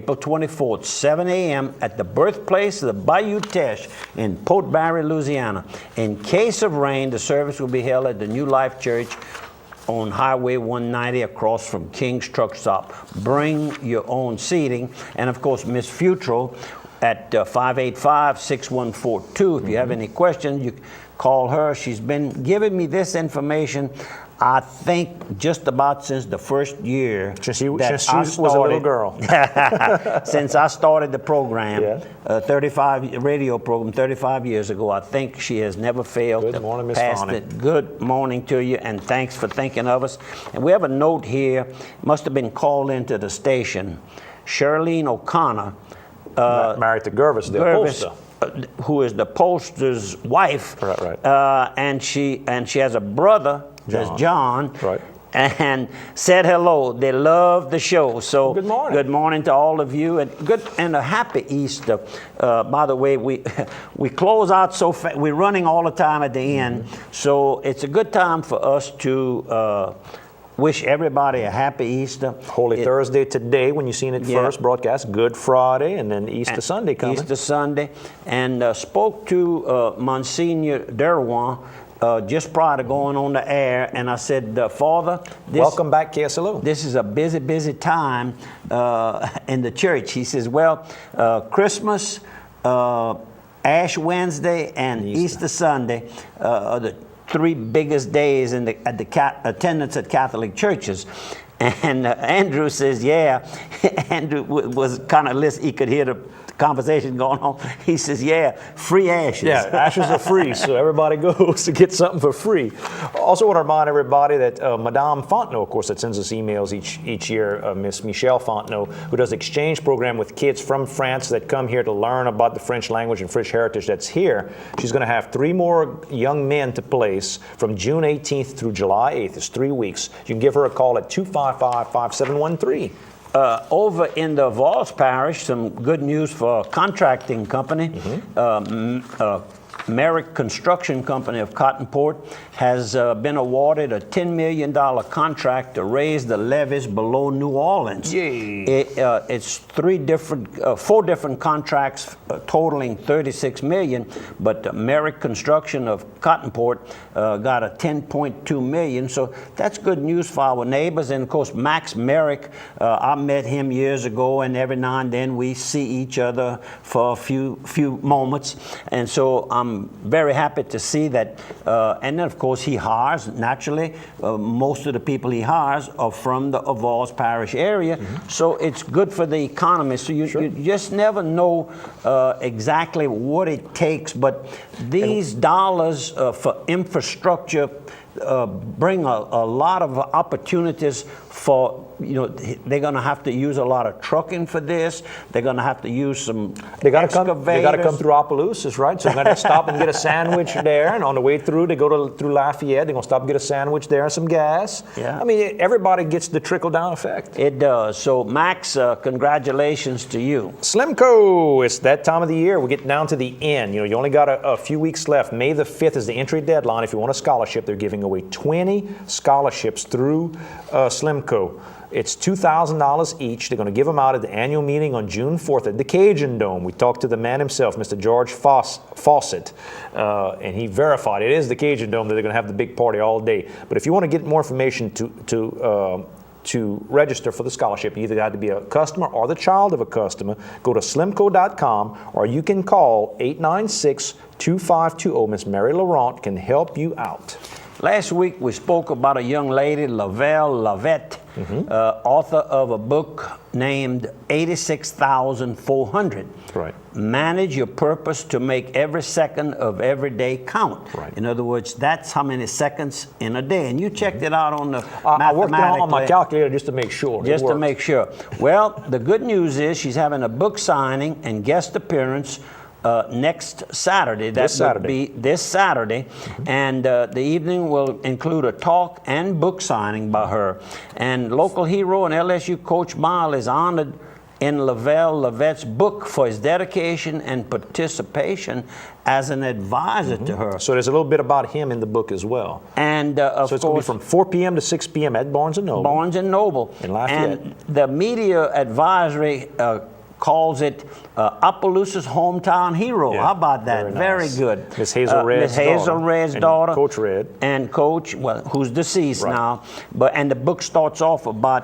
April 24th, 7 a.m. at the birthplace of the Bayou Teche in Port Barre, Louisiana. In case of rain, the service will be held at the New Life Church on Highway 190 across from King's Truck Stop. Bring your own seating. And of course, Miss Futrell at 585-6142. If you have any questions, you call her. She's been giving me this information, I think, just about since the first year. Since she was a little girl. Since I started the program, Yeah. 35 radio program 35 years ago. I think she has never failed Good to morning, Miss pass Fawny. it. Good morning to you, and thanks for thinking of us. And we have a note here, must have been called into the station. Charlene O'Connor, married to Gervis, the upholster. who is the pollster's wife, Right. and she has a brother, that's John, Right. and said hello. They love the show. So Good morning. Good morning to all of you, and a happy Easter. By the way, we close out so fast. We're running all the time at the end, so it's a good time for us to wish everybody a happy Easter. Holy Thursday today, when you've seen it Yeah. first broadcast, Good Friday, and then Easter Sunday coming. Easter Sunday, and spoke to Monsignor Derwan just prior to going on the air, and I said, Father, Welcome back, KSLO. this is a busy, busy time in the church. He says, well, Christmas, Ash Wednesday, and Easter Sunday are the three biggest days in attendance at Catholic churches. And Andrew says, yeah. Andrew was kind of listening. He could hear the conversation going on. He says, yeah, free ashes. Yeah, ashes are free, so everybody goes to get something for free. Also want to remind everybody that Madame Fontenot, of course, that sends us emails each year, Miss Michelle Fontenot, who does exchange program with kids from France that come here to learn about the French language and French heritage that's here. She's going to have 3 more young men to place from June 18th through July 8th. It's 3 weeks. You can give her a call at 255-5713. Over in the Vols Parish, some good news for a contracting company. Merrick Construction Company of Cottonport has been awarded a $10 million contract to raise the levees below New Orleans. Yay. It's 4 different contracts totaling $36 million, but Merrick Construction of Cottonport got a $10.2 million. So that's good news for our neighbors. And of course, Max Merrick, I met him years ago, and every now and then we see each other for a few moments. And so I'm very happy to see that. And then, of course, he hires, naturally, most of the people he hires are from the Vols Parish area. So it's good for the economy. So you just never know exactly what it takes. But these dollars for infrastructure bring a lot of opportunities for, they're going to have to use a lot of trucking for this. They're going to have to use some They got excavators. to come through Opelousas, right? So they're going to stop and get a sandwich there, and on the way through, they go through Lafayette. They're going to stop and get a sandwich there and some gas. Yeah. I mean, everybody gets the trickle-down effect. It does. So, Max, congratulations to you. Slimco, it's that time of the year. We're getting down to the end. You only got a few weeks left. May the 5th is the entry deadline. If you want a scholarship, they're giving away 20 scholarships through Slimco. It's $2,000 each. They're going to give them out at the annual meeting on June 4th at the Cajun Dome. We talked to the man himself, Mr. George Fawcett, and he verified it is the Cajun Dome that they're going to have the big party all day. But if you want to get more information to register for the scholarship, you either got to be a customer or the child of a customer, go to slimco.com, or you can call 896-2520. Miss Mary Laurent can help you out. Last week we spoke about a young lady, Lavelle Lavette, author of a book named 86,400. Right. Manage your purpose to make every second of every day count. Right. In other words, that's how many seconds in a day. And you checked it out on the I worked it out on my calculator just to make sure. Just to make sure. Well, the good news is she's having a book signing and guest appearance next Saturday. That would be this Saturday. And the evening will include a talk and book signing by her. And local hero and LSU coach Mile is honored in Lavelle Lavette's book for his dedication and participation as an advisor to her. So there's a little bit about him in the book as well. And so it's going to be from 4 p.m. to 6 p.m. at Barnes & Noble. Barnes & Noble. In Lafayette. And the media advisory calls it Opelousas' hometown hero. Yeah, How about that? very Very nice. good. Miss Hazel Red's Miss Hazel daughter. Red's And daughter. Coach Red. And Coach, well, who's deceased Right. now. And the book starts off about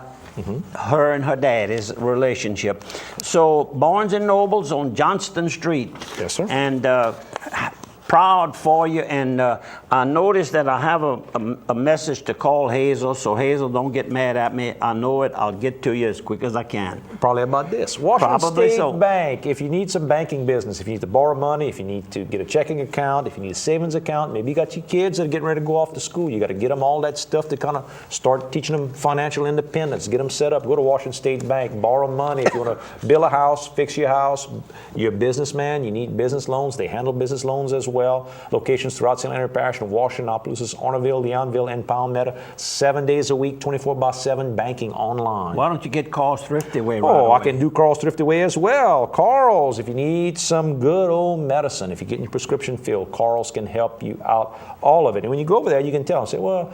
her and her daddy's relationship. So Barnes and Nobles on Johnston Street. Yes, sir. And proud for you. And I noticed that I have a message to call Hazel. So Hazel, don't get mad at me. I know it. I'll get to you as quick as I can. Probably about this. Washington Probably State so. Bank. If you need some banking business, if you need to borrow money, if you need to get a checking account, if you need a savings account, maybe you got your kids that are getting ready to go off to school. You got to get them all that stuff to kind of start teaching them financial independence. Get them set up. Go to Washington State Bank. Borrow money. If you want to build a house, fix your house. You're a businessman. You need business loans. They handle business loans as well. Locations throughout St. Leonard Parish and Washington, Opelousas, Ornerville, Leonville, and Palmetto. 7 days a week, 24/7 banking online. Why don't you get Carl's Thrifty Way right Oh, away? I can do Carl's Thrifty Way as well. Carl's, if you need some good old medicine, if you're getting your prescription filled, Carl's can help you out, all of it. And when you go over there, you can tell them, say, well,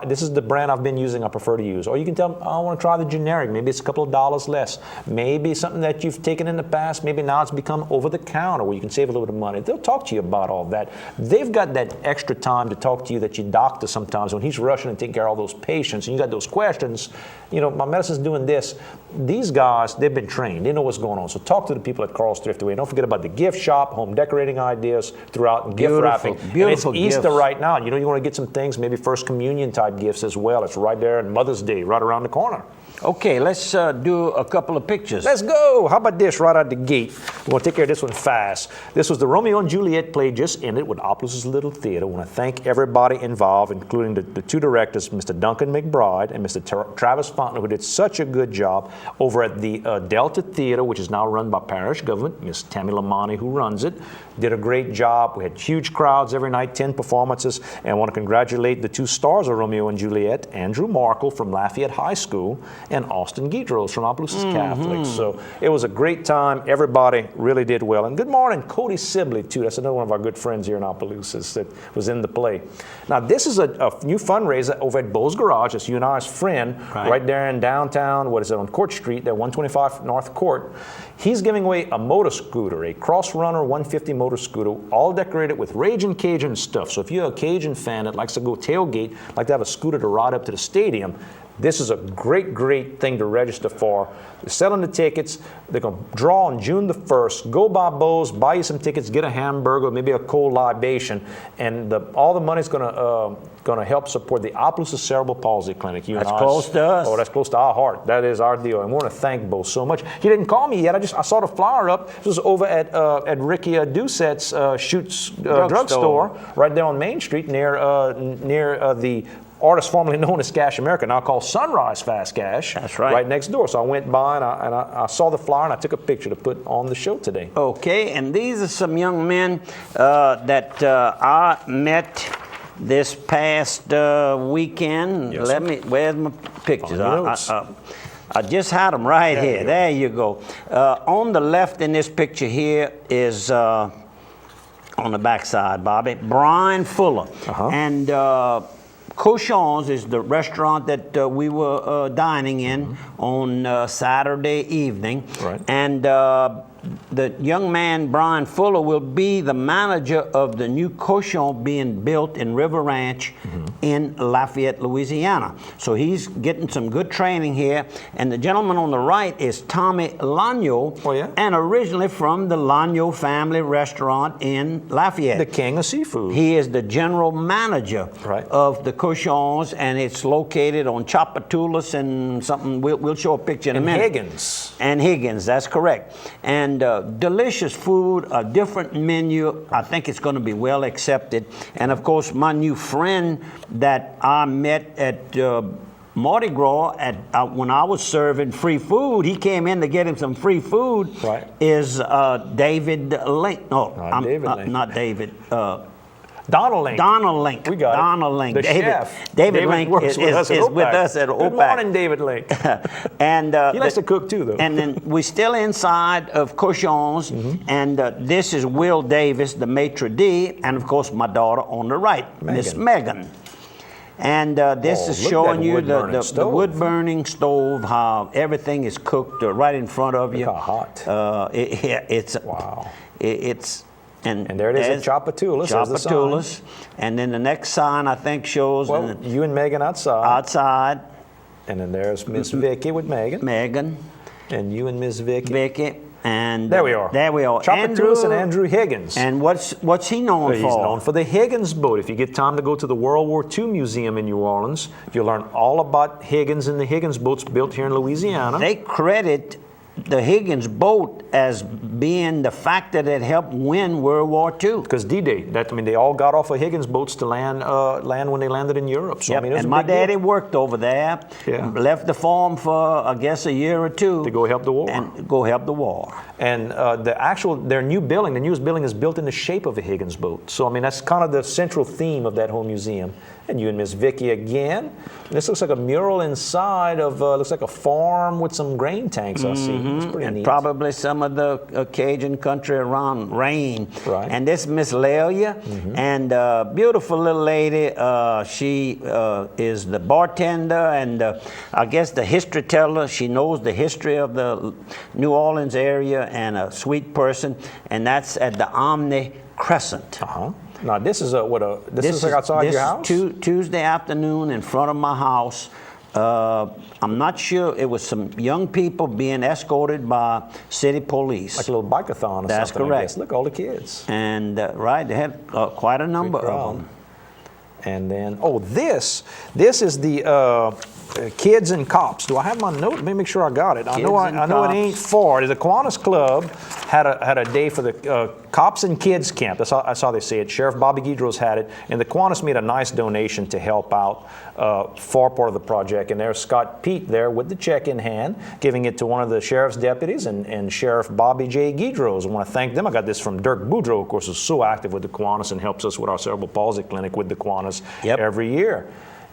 this is the brand I've been using, I prefer to use. Or you can tell them, I want to try the generic. Maybe it's a couple of dollars less. Maybe something that you've taken in the past, maybe now it's become over the counter where you can save a little bit of money. They'll talk to you about all that. They've got that extra time to talk to you that your doctor sometimes, when he's rushing and taking care of all those patients, and you got those questions, you know, my medicine's doing this. These guys, they've been trained. They know what's going on. So talk to the people at Carl's Thrifty Way. Don't forget about the gift shop, home decorating ideas throughout, and gift wrapping. Beautiful and it's Easter gifts. right now. You know, you want to get some things, maybe First Communion type gifts as well. It's right there, and Mother's Day right around the corner. Okay, let's do a couple of pictures. Let's go. How about this right out the gate? We're going to take care of this one fast. This was the Romeo and Juliet play just ended with Opelousas Little Theater. I want to thank everybody involved, including the two directors, Mr. Duncan McBride and Mr. Travis Fountain, who did such a good job over at the Delta Theater, which is now run by parish government. Miss Tammy Lamani, who runs it, did a great job. We had huge crowds every night, 10 performances, and I want to congratulate the two stars of Romeo and Juliet, Andrew Markle from Lafayette High School and Austin Guidros from Opelousas Catholic. So it was a great time. Everybody really did well. And good morning, Cody Sibley, too. That's another one of our good friends here in Opelousas that was in the play. Now, this is a new fundraiser over at Bowles Garage. It's you and I's friend right there in downtown, what is it, on Court Street, there, 125 North Court. He's giving away a motor scooter, a Cross Runner 150 motor scooter, all decorated with Ragin' Cajun stuff. So if you're a Cajun fan that likes to go tailgate, like to have a scooter to ride up to the stadium, this is a great, great thing to register for. They're selling the tickets. They're going to draw on June the 1st. Go by Bowes, buy you some tickets, get a hamburger, maybe a cold libation, and all the money's going to help support the Opelousas Cerebral Palsy Clinic. That's close to us. Oh, that's close to our heart. That is our deal. And we want to thank Bowes so much. He didn't call me yet. I saw the flyer up. This was over at Ricky Doucette's Schutt's drugstore right there on Main Street near the artist formerly known as Cash America, now called Sunrise Fast Cash. That's right. Right next door. So I went by and I saw the flyer and I took a picture to put on the show today. Okay, and these are some young men that I met this past weekend. Yes, Where's my pictures? On your I just had them right There here. you go. There you go. On the left in this picture here is, on the backside, Bobby, Brian Fuller. And Cochon's is the restaurant that we were dining in on Saturday evening. Right. And the young man, Brian Fuller, will be the manager of the new Cochon being built in River Ranch in Lafayette, Louisiana. So he's getting some good training here. And the gentleman on the right is Tommy Lagno, and originally from the Lagno family restaurant in Lafayette. The king of seafood. He is the general manager of the Cochons, and it's located on Chapatulas and something. We'll show a picture in a minute. Higgins, that's correct. And delicious food, a different menu. I think it's going to be well accepted. And of course, my new friend that I met at Mardi Gras when I was serving free food, he came in to get him some free food. Is David Link? No, not David. Donald Link. Donald Link. We got Donald Link. The chef. David Link is with us at OPAC. Good morning, David Link. And he likes to cook too, though. And then we're still inside of Cochon's, and this is Will Davis, the maitre d', and of course my daughter on the right, Miss Megan. And this Oh, is look at showing that you wood-burning the stove. wood-burning stove, how everything is cooked right in front of you. Look how hot. It's Wow. It's And there it is at Chapatulas. There's the sign. Chapatulas. And then the next sign I think shows Well, you and Megan outside. outside And then there's Miss Vicky with Megan. Megan, And you and Miss Vicky. Vicky, and There we are. There we are. Chapatulas and Andrew Higgins. And what's he known He's for? known for the Higgins boat. If you get time to go to the World War II Museum in New Orleans, you'll learn all about Higgins and the Higgins boats built here in Louisiana. They credit the Higgins boat as being the factor that helped win World War II. Because D-Day, they all got off of Higgins boats to land when they landed in Europe. So, Yep. it was And a my big deal. daddy worked over there. Yeah. Left the farm for I guess a year or two To go help the war. and go help the war. And their new building, the newest building is built in the shape of a Higgins boat. So, that's kind of the central theme of that whole museum. And you and Miss Vicky again. And this looks like a mural inside of, looks like a farm with some grain tanks, I see. It's pretty And neat. probably some of the Cajun country around rain. Right. And this Miss Lelia, and beautiful little lady. She is the bartender and I guess the history teller. She knows the history of the New Orleans area and a sweet person. And that's at the Omni Crescent. Uh-huh. Now, this is this is like outside your house? Tuesday afternoon in front of my house. I'm not sure. It was some young people being escorted by city police. Like a little bike-a-thon or That's something. I correct. guess. Look, all the kids. And right, they had quite a number Big of crowd. them. And then, this is the Kids and Cops. Do I have my note? Let me make sure I got it. I know and it Cops. ain't far. The Kiwanis Club had a day for the Cops and Kids Camp. That's how they say it. Sheriff Bobby Guidros had it. And the Kiwanis made a nice donation to help out for part of the project. And there's Scott Pete there with the check in hand, giving it to one of the sheriff's deputies and Sheriff Bobby J. Guidros. I want to thank them. I got this from Dirk Boudreau, of course, who's so active with the Kiwanis and helps us with our cerebral palsy clinic with the Kiwanis every year.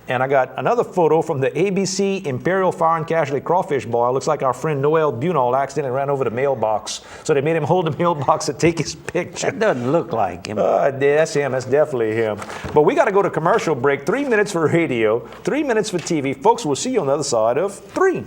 And I got another photo from the ABC Imperial Fire and Casualty Crawfish Boil. Looks like our friend Noel Bunal accidentally ran over the mailbox. So they made him hold the mailbox to take his picture. That doesn't look like him. That's him. That's definitely him. But we got to go to commercial break. 3 minutes for radio, 3 minutes for TV. Folks, we'll see you on the other side of 3.